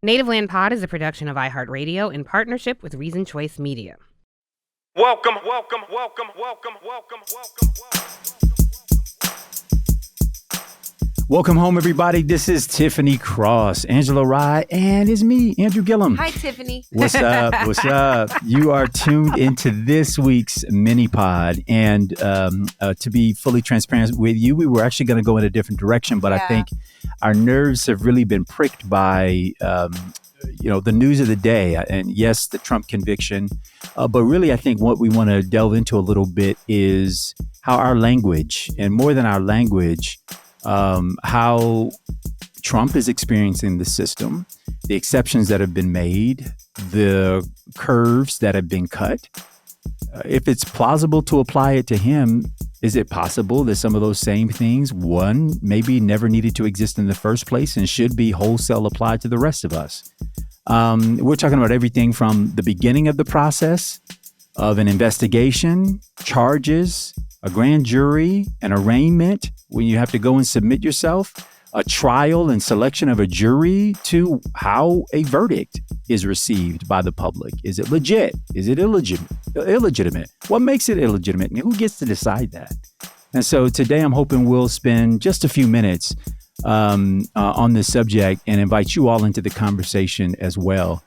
Native Land Pod is a production of iHeart Radio in partnership with Reason Choice Media. Welcome. Welcome home, everybody. This is Tiffany Cross, Angela Rye, and it's me, Andrew Gillum. Hi, Tiffany. What's up? What's up? You are tuned into this week's MiniPod. And to be fully transparent with you, we were actually going to go in a different direction, but I think our nerves have really been pricked by, the news of the day. And yes, the Trump conviction. But really, I think what we want to delve into a little bit is how our language, and more than our language, how Trump is experiencing the system, the exceptions that have been made, the curves that have been cut. If it's plausible to apply it to him, is it possible that some of those same things, one, maybe never needed to exist in the first place and should be wholesale applied to the rest of us? We're talking about everything from the beginning of the process of an investigation, charges, a grand jury, an arraignment, when you have to go and submit yourself, a trial and selection of a jury, to how a verdict is received by the public. Is it legit? Is it illegitimate? What makes it illegitimate? And who gets to decide that? And so today I'm hoping we'll spend just a few minutes on this subject and invite you all into the conversation as well.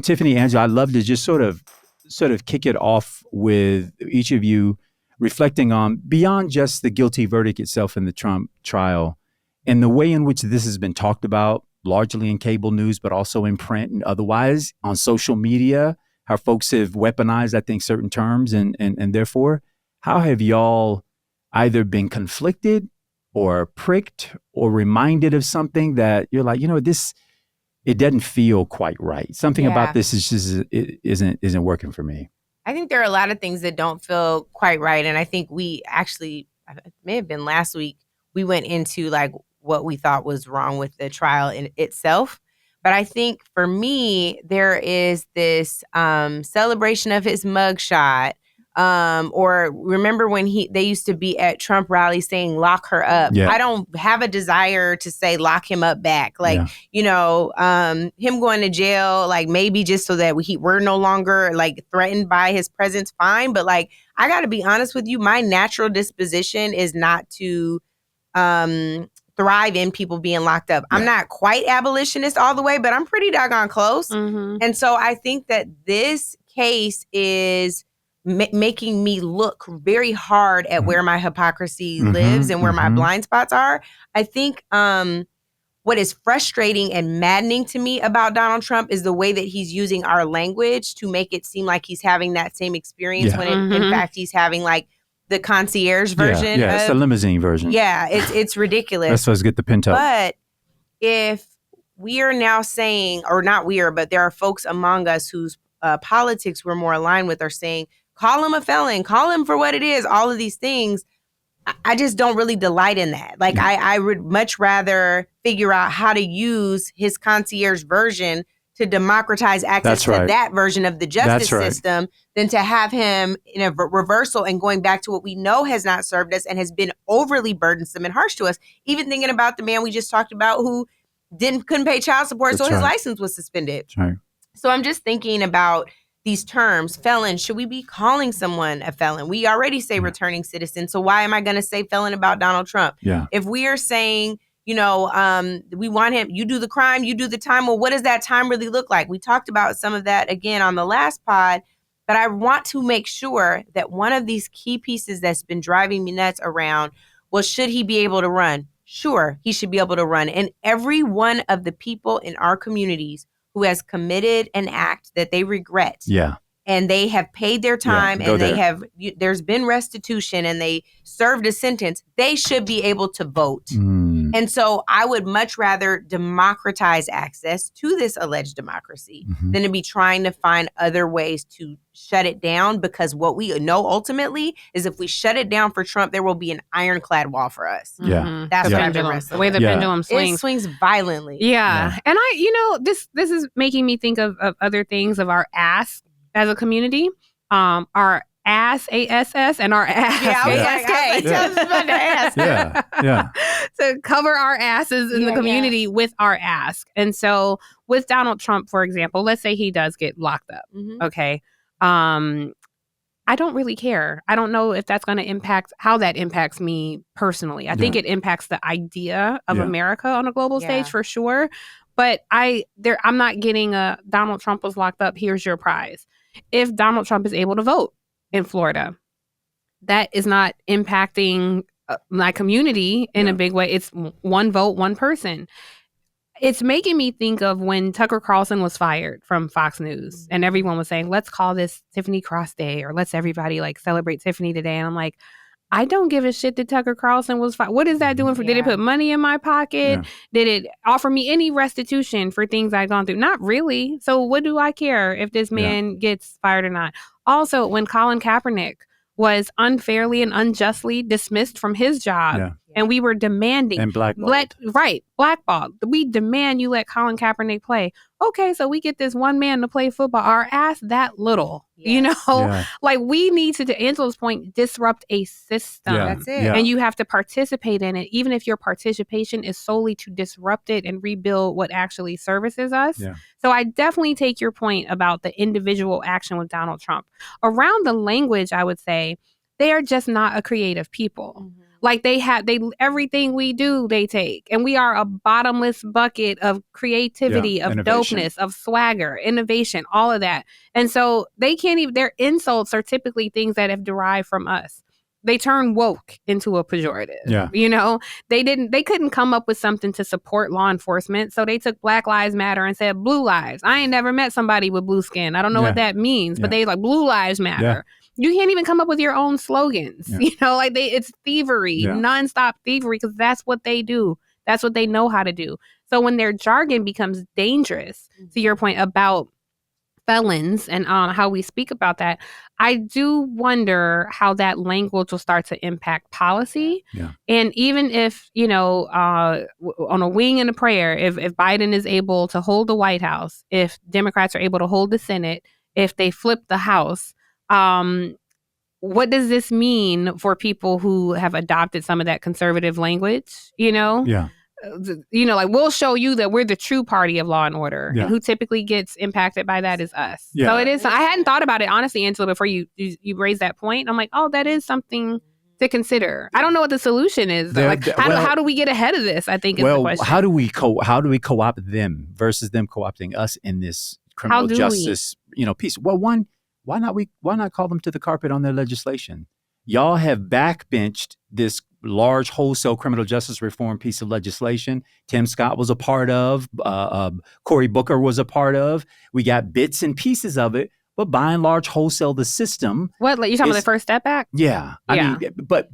Tiffany, Angela, I'd love to just sort of kick it off with each of you reflecting on, beyond just the guilty verdict itself in the Trump trial, and the way in which this has been talked about, largely in cable news, but also in print and otherwise on social media, how folks have weaponized, I think, certain terms. And therefore, how have y'all either been conflicted or pricked or reminded of something that you're like, it doesn't feel quite right. Something about this is just isn't working for me. I think there are a lot of things that don't feel quite right. And I think we actually, it may have been last week, we went into like what we thought was wrong with the trial in itself. But I think for me, there is this celebration of his mugshot. Or remember when they used to be at Trump rallies saying, lock her up. Yeah. I don't have a desire to say lock him up back. Like, him going to jail, like maybe just so that we're no longer like threatened by his presence, fine. But like, I got to be honest with you, my natural disposition is not to thrive in people being locked up. Yeah. I'm not quite abolitionist all the way, but I'm pretty doggone close. Mm-hmm. And so I think that this case is making me look very hard at where my hypocrisy lives and where my blind spots are. I think what is frustrating and maddening to me about Donald Trump is the way that he's using our language to make it seem like he's having that same experience when in fact he's having like the concierge version. Yeah, it's the limousine version. Yeah, it's ridiculous. That's supposed to get the pinto. But if we are now saying, or not we are, but there are folks among us whose politics we're more aligned with are saying, call him a felon, call him for what it is, all of these things. I just don't really delight in that. Like, I would much rather figure out how to use his concierge version to democratize access to that version of the justice system than to have him in a reversal and going back to what we know has not served us and has been overly burdensome and harsh to us. Even thinking about the man we just talked about who couldn't pay child support, so his license was suspended. So I'm just thinking about these terms, felon. Should we be calling someone a felon? We already say returning citizen. So why am I going to say felon about Donald Trump? Yeah. If we are saying, we want him, you do the crime, you do the time. Well, what does that time really look like? We talked about some of that again on the last pod, but I want to make sure that one of these key pieces that's been driving me nuts around, well, should he be able to run? Sure, he should be able to run. And every one of the people in our communities who has committed an act that they regret. Yeah. And they have paid their time and there's been restitution and they served a sentence, they should be able to vote. And so I would much rather democratize access to this alleged democracy than to be trying to find other ways to shut it down, because what we know ultimately is if we shut it down for Trump, there will be an ironclad wall for us. Yeah. That's what I've been wrestling. The way the pendulum swings. It swings violently. Yeah. And this is making me think of other things, of our ask as a community. Our ass, ASS, and our ass, ASK. Tell us about the ass. Yeah. To cover our asses in the community with our ask. And so with Donald Trump, for example, let's say he does get locked up. Okay. I don't really care. I don't know if that's going to impact how that impacts me personally. I think it impacts the idea of America on a global stage for sure. But I'm not getting a Donald Trump was locked up. Here's your prize. If Donald Trump is able to vote in Florida, that is not impacting my community in a big way. It's one vote, one person. It's making me think of when Tucker Carlson was fired from Fox News and everyone was saying, let's call this Tiffany Cross Day or let's everybody like celebrate Tiffany today. And I'm like, I don't give a shit that Tucker Carlson was fired. What is that doing for? Did it put money in my pocket? Did it offer me any restitution for things I've gone through? Not really. So what do I care if this man gets fired or not? Also, when Colin Kaepernick was unfairly and unjustly dismissed from his job. And we were demanding. And blackballed. Blackballed. We demand you let Colin Kaepernick play. Okay, so we get this one man to play football. Our ass that little. You know? Like we need to Angela's point, disrupt a system. That's it. And you have to participate in it, even if your participation is solely to disrupt it and rebuild what actually services us. So I definitely take your point about the individual action with Donald Trump. Around the language, I would say, they are just not a creative people. Like they everything we do, they take. And we are a bottomless bucket of creativity, of innovation. Dopeness, of swagger, innovation, all of that. And so they can't even, their insults are typically things that have derived from us. They turn woke into a pejorative. You know, they couldn't come up with something to support law enforcement. So they took Black Lives Matter and said blue lives. I ain't never met somebody with blue skin. I don't know what that means, but they like blue lives matter. You can't even come up with your own slogans. You know, like it's thievery, nonstop thievery, because that's what they do. That's what they know how to do. So when their jargon becomes dangerous, to your point about felons and how we speak about that, I do wonder how that language will start to impact policy. And even if, you know, on a wing and a prayer, if Biden is able to hold the White House, if Democrats are able to hold the Senate, if they flip the House, what does this mean for people who have adopted some of that conservative language, you know? You know, like we'll show you that we're the true party of law and order. And who typically gets impacted by that is us. So it is. I hadn't thought about it, honestly, Angela, before you raised that point. I'm like, oh, that is something to consider. I don't know what the solution is. Like, how do we get ahead of this? I think is the question. How do we co-opt them versus them co-opting us in this criminal justice, piece? Well, one, why not call them to the carpet on their legislation? Y'all have backbenched this large wholesale criminal justice reform piece of legislation. Tim Scott was a part of, Cory Booker was a part of. We got bits and pieces of it, but by and large, wholesale the system. What, like you talking about the First Step Act? Yeah. I mean, but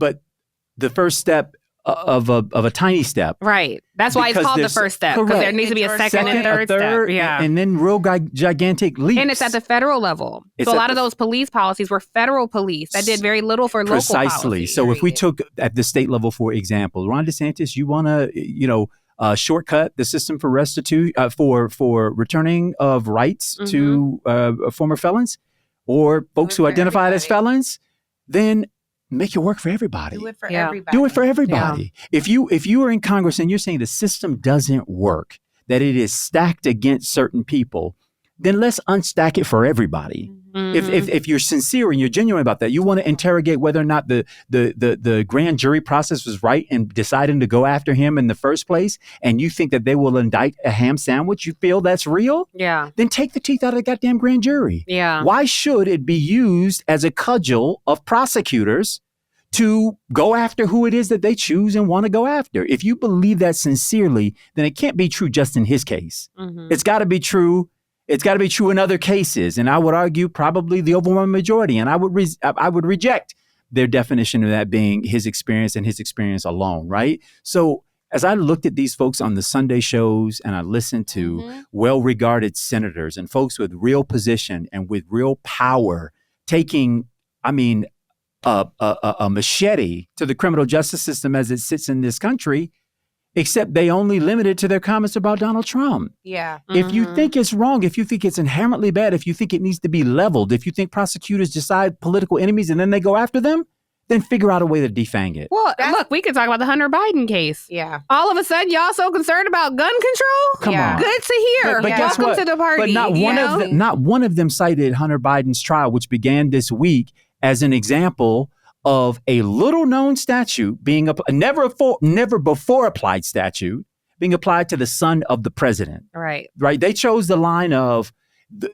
the first step of a tiny step. Right. That's why it's called the first step, because there needs to be a second and third step. Yeah. And then real gigantic leaps. And it's at the federal level. So a lot of those police policies were federal police that did very little for local policy. Precisely. So if we took at the state level, for example, Ron DeSantis, you want to, shortcut the system for for returning of rights to former felons or folks who identified as felons, then make it work for everybody. Do it for everybody. Do it for everybody. Yeah. If you are in Congress and you're saying the system doesn't work, that it is stacked against certain people, then let's unstack it for everybody. If you're sincere and you're genuine about that, you want to interrogate whether or not the grand jury process was right in deciding to go after him in the first place, and you think that they will indict a ham sandwich, you feel that's real? Yeah. Then take the teeth out of the goddamn grand jury. Yeah. Why should it be used as a cudgel of prosecutors to go after who it is that they choose and want to go after? If you believe that sincerely, then it can't be true just in his case. It's got to be true. It's got to be true in other cases. And I would argue probably the overwhelming majority. And I would reject their definition of that being his experience and his experience alone, right? So as I looked at these folks on the Sunday shows and I listened to well-regarded senators and folks with real position and with real power taking, a machete to the criminal justice system as it sits in this country, except they only limit it to their comments about Donald Trump. Yeah. If you think it's wrong, if you think it's inherently bad, if you think it needs to be leveled, if you think prosecutors decide political enemies and then they go after them, then figure out a way to defang it. Well, look, we could talk about the Hunter Biden case. Yeah. All of a sudden, y'all so concerned about gun control? Come on. Good to hear. But guess Welcome what? to the party. But not one of them cited Hunter Biden's trial, which began this week, as an example of a little known statute being never before applied statute being applied to the son of the president. Right. They chose the line of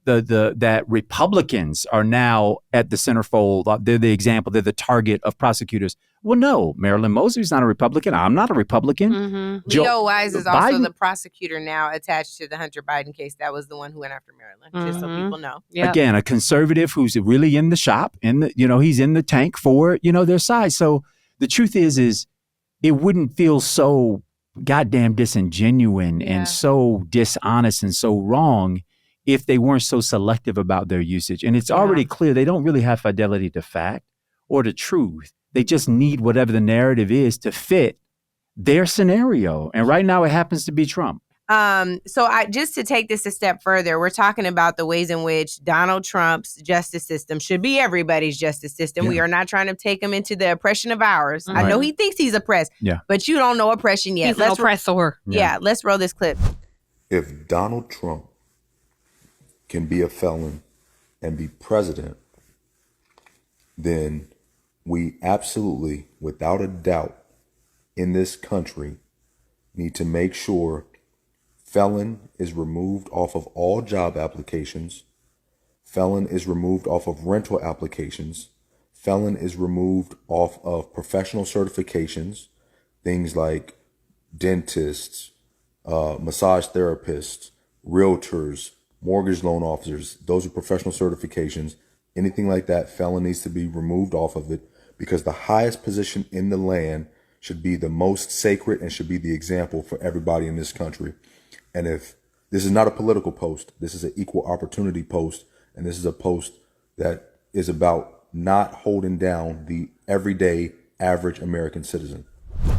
that Republicans are now at the centerfold. They're the example. They're the target of prosecutors. Well, no, Marilyn Mosley's not a Republican. I'm not a Republican. Leo Wise is also the prosecutor now attached to the Hunter Biden case. That was the one who went after Maryland, just so people know. Yep. Again, a conservative who's really in the shop, he's in the tank for, their side. So the truth is it wouldn't feel so goddamn disingenuous and so dishonest and so wrong if they weren't so selective about their usage. And it's already clear they don't really have fidelity to fact or to truth. They just need whatever the narrative is to fit their scenario. And right now it happens to be Trump. So just to take this a step further, we're talking about the ways in which Donald Trump's justice system should be everybody's justice system. Yeah. We are not trying to take him into the oppression of ours. I know he thinks he's oppressed, but you don't know oppression yet. He's an oppressor. Let's roll this clip. If Donald Trump can be a felon and be president, then we absolutely, without a doubt, in this country need to make sure felon is removed off of all job applications, felon is removed off of rental applications, felon is removed off of professional certifications, things like dentists, massage therapists, realtors, mortgage loan officers. Those are professional certifications. Anything like that, felon needs to be removed off of it, because the highest position in the land should be the most sacred and should be the example for everybody in this country. And if this is not a political post, this is an equal opportunity post, and this is a post that is about not holding down the everyday average American citizen.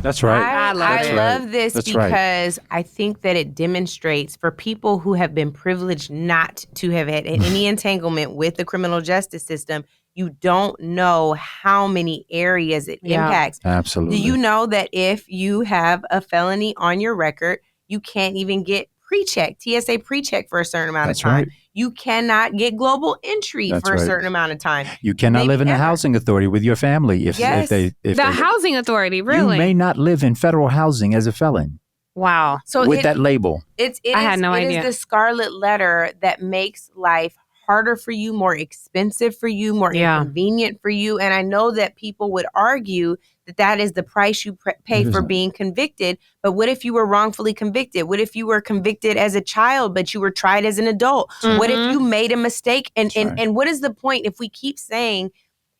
That's right. I love this because I think that it demonstrates for people who have been privileged not to have had any entanglement with the criminal justice system, you don't know how many areas it impacts. Absolutely. Do you know that if you have a felony on your record, you can't even get pre-check, TSA pre-check for a certain amount of time. Right. You cannot get global entry for a certain amount of time. You cannot live in the housing authority with your family if the housing authority, really. You may not live in federal housing as a felon. Wow. So with that label. I had no idea. It is the scarlet letter that makes life harder for you, more expensive for you, more inconvenient for you. And I know that people would argue that is the price you pay for being convicted. But what if you were wrongfully convicted? What if you were convicted as a child, but you were tried as an adult? Mm-hmm. What if you made a mistake? And what is the point if we keep saying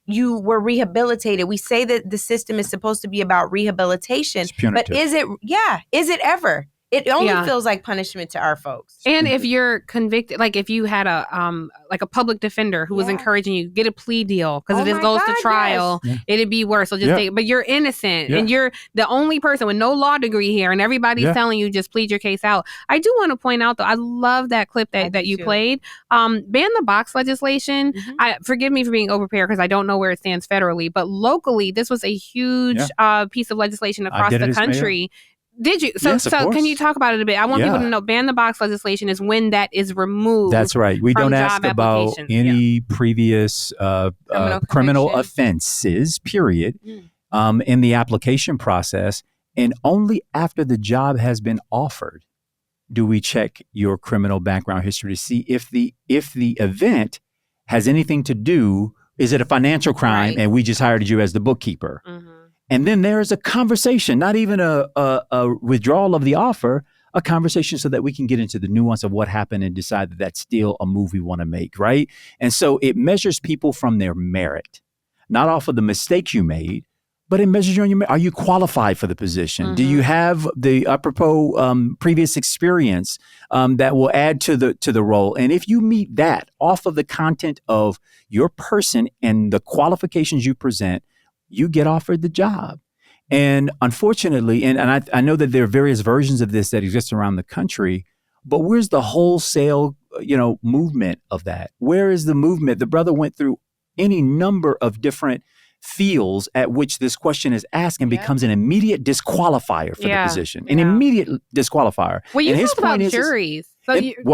you were rehabilitated? We say that the system is supposed to be about rehabilitation, but is it ever? It only feels like punishment to our folks. And if you're convicted, like if you had a public defender who was encouraging you, get a plea deal, because if this goes to trial, it'd be worse. So just take it. But you're innocent and you're the only person with no law degree here, and everybody's telling you just plead your case out. I do want to point out, though, I love that clip that you played. Ban the box legislation. Mm-hmm. Forgive me for being overprepared because I don't know where it stands federally, but locally, this was a huge piece of legislation across the country. Did you? So can you talk about it a bit? I want people to know ban the box legislation is when that is removed. That's right. We don't ask about any previous criminal offenses, period, in the application process. And only after the job has been offered do we check your criminal background history to see if the event has anything to do. Is it a financial crime and we just hired you as the bookkeeper? Mm-hmm. And then there is a conversation, not even a withdrawal of the offer, a conversation so that we can get into the nuance of what happened and decide that that's still a move we want to make, right? And so it measures people from their merit, not off of the mistakes you made, but it measures you on your merit. Are you qualified for the position? Mm-hmm. Do you have the apropos previous experience that will add to the role? And if you meet that off of the content of your person and the qualifications you present, you get offered the job. And unfortunately, and I know that there are various versions of this that exist around the country, but where's the wholesale, movement of that? Where is the movement? The brother went through any number of different fields at which this question is asked and becomes an immediate disqualifier for the position. An immediate disqualifier. Well, you and talked about juries.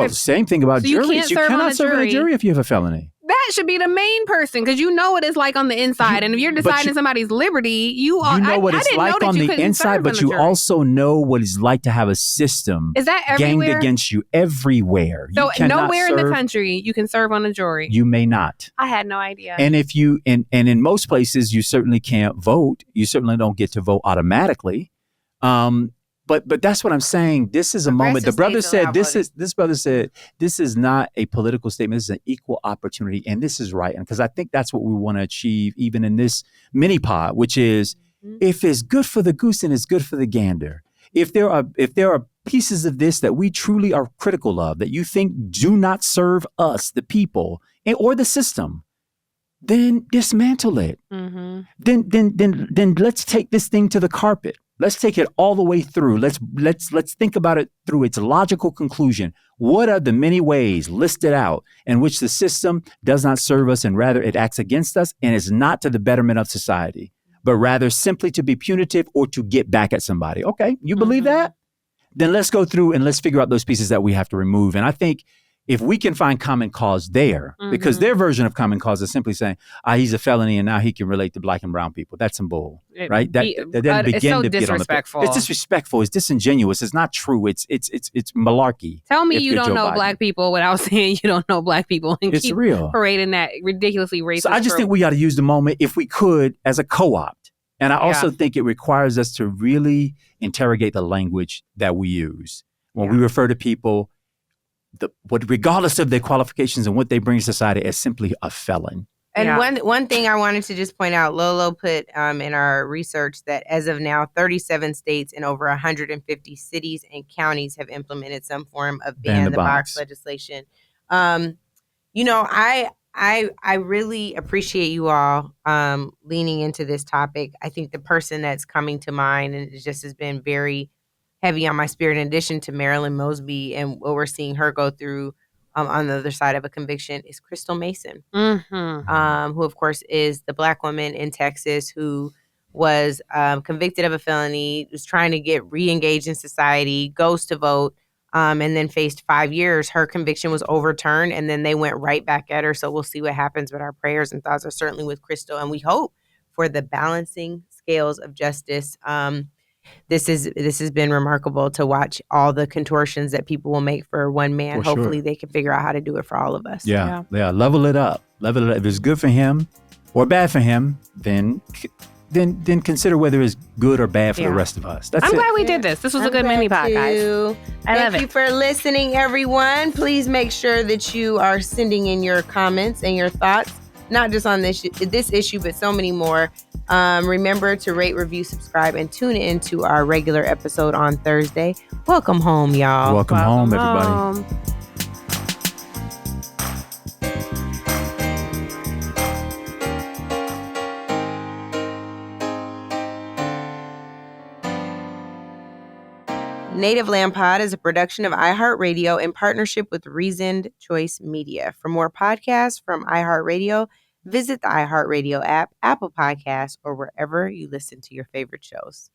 Same thing about juries. You cannot serve on a jury if you have a felony. That should be the main person because you know what it's like on the inside. And if you're deciding somebody's liberty, you know what it's like on the inside, but you also know what it's like to have a system ganged against you everywhere. So nowhere in the country you can serve on a jury. You may not. I had no idea. And if you and in most places you certainly can't vote. You certainly don't get to vote automatically. But that's what I'm saying. This is a moment. The brother said this is not a political statement. This is an equal opportunity, and this is right. And because I think that's what we want to achieve, even in this mini pod, which is if it's good for the goose, then it's good for the gander. If there are pieces of this that we truly are critical of, that you think do not serve us, the people, or the system, then dismantle it. Mm-hmm. Then let's take this thing to the carpet. Let's take it all the way through. Let's think about it through its logical conclusion. What are the many ways listed out in which the system does not serve us and rather it acts against us and is not to the betterment of society, but rather simply to be punitive or to get back at somebody? Okay, you believe that? Then let's go through and let's figure out those pieces that we have to remove. And I think if we can find common cause there, because their version of common cause is simply saying, he's a felony and now he can relate to black and brown people. That's some bull, right? That doesn't begin to get on the page. It's disrespectful. It's disingenuous. It's not true. It's malarkey. Tell me you don't know black people without saying you don't know black people and keep real. Parading that ridiculously racist. So I just think we got to use the moment, if we could, as a co-opt. And I also think it requires us to really interrogate the language that we use. When we refer to people, regardless of their qualifications and what they bring to society, as simply a felon. And one thing I wanted to just point out, Lolo put in our research that as of now, 37 states and over 150 cities and counties have implemented some form of ban the box legislation. I really appreciate you all leaning into this topic. I think the person that's coming to mind and it just has been very heavy on my spirit, in addition to Marilyn Mosby and what we're seeing her go through on the other side of a conviction, is Crystal Mason, who, of course, is the black woman in Texas who was convicted of a felony, was trying to get re-engaged in society, goes to vote, and then faced 5 years. Her conviction was overturned, and then they went right back at her. So we'll see what happens, but our prayers and thoughts are certainly with Crystal, and we hope for the balancing scales of justice. This has been remarkable to watch all the contortions that people will make for one man. Hopefully they can figure out how to do it for all of us. Yeah. Level it up. If it's good for him or bad for him, then consider whether it's good or bad for the rest of us. I'm glad we did this. This was a good mini pod, guys. Thank you for listening, everyone. Please make sure that you are sending in your comments and your thoughts, not just on this issue, but so many more. Remember to rate, review, subscribe, and tune in to our regular episode on Thursday. Welcome home, y'all. Welcome home, everybody. Native Land Pod is a production of iHeart Radio in partnership with Reasoned Choice Media. For more podcasts from iHeart Radio, visit the iHeart Radio app, Apple Podcasts, or wherever you listen to your favorite shows.